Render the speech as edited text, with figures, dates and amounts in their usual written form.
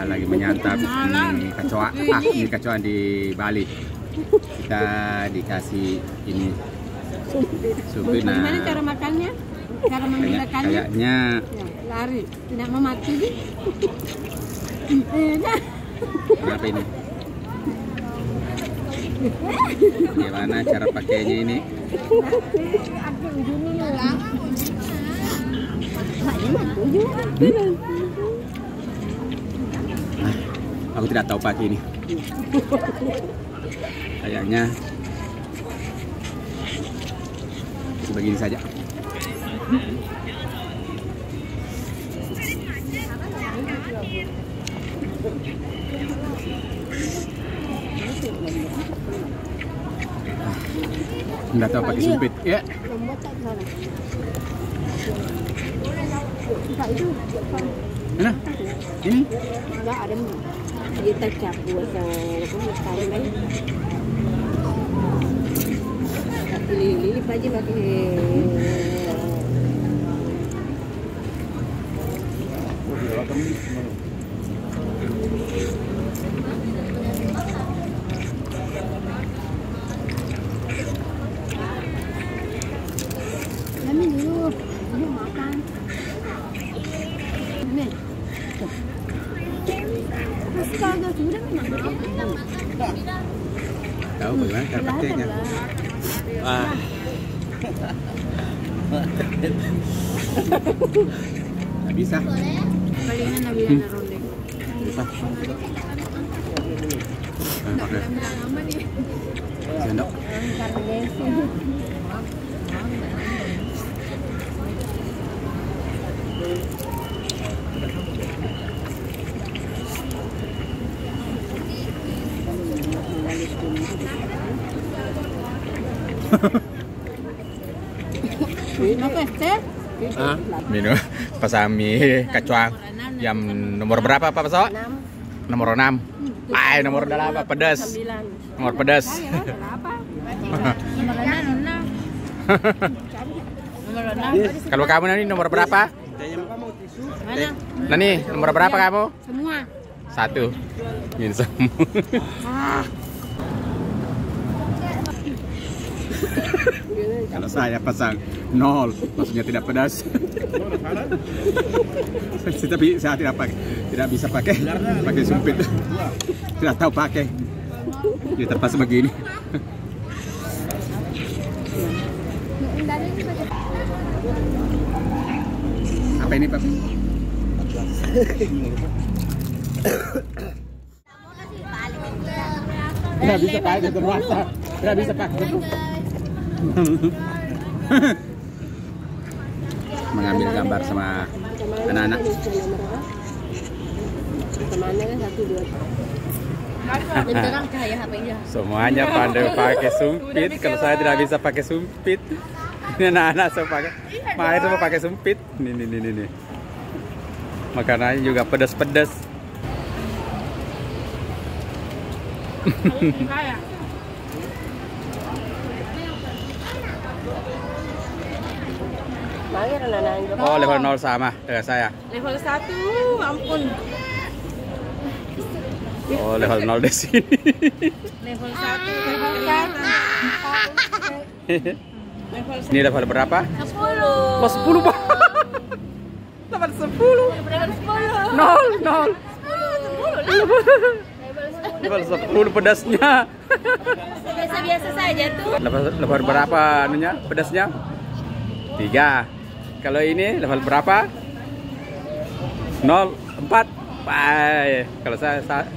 lagi menyantap mie kecoa. Mie kecoa di Bali. Kita dikasih ini sumpit. Nah, gimana cara makannya? Cara membedakannya? Kayaknya Ya, lari, tidak mau mati. apa ini? Gimana cara pakainya ini? Aku tidak tahu pakai ini. Kayaknya sebegini saja. Nggak tahu pakai sumpit ya. Mana? Ini? Enggak ada kita cap buat yang lili aja pakai dulu makan nih astaga sudah memang Tahu bagaimana cara pakainya? Wah. Nggak bisa. palingan Nabiana Ronde Bisa. Pakai sendok. Minum pasami kecoa yang nomor berapa Pak Peso? Nomor 6. Nomor 8 pedas. Nomor pedas. Kalau kamu nanti nomor berapa? Mana? Nani nomor berapa kamu? Semua. 1. Ini semua. Kalau saya pasang 0, maksudnya tidak pedas. Tapi saya tidak bisa pakai sumpit. Tidak tahu pakai. Jadi terpaksa begini. Apa ini Pak? Tidak bisa pakai terpaksa. Tidak bisa pakai. Mengambil gambar sama anak-anak. Semuanya pandai pakai sumpit. Kalau saya tidak bisa pakai sumpit. Ini anak-anak semua pakai. Mahir semua pakai sumpit. Nih. Makanannya juga pedas-pedas. Oh, level 0 sama dengan saya. Level 1, ampun. Oh, level 0 di sini. Level 1, Ini level berapa? 10. Oh, 10 Pak. Level 10. Level 0. Level 10 pedasnya. Biasa-biasa saja tuh. Level berapa anunya? Pedasnya? 3. Kalau ini level berapa? 0, 4. Bye. Kalau saya 0.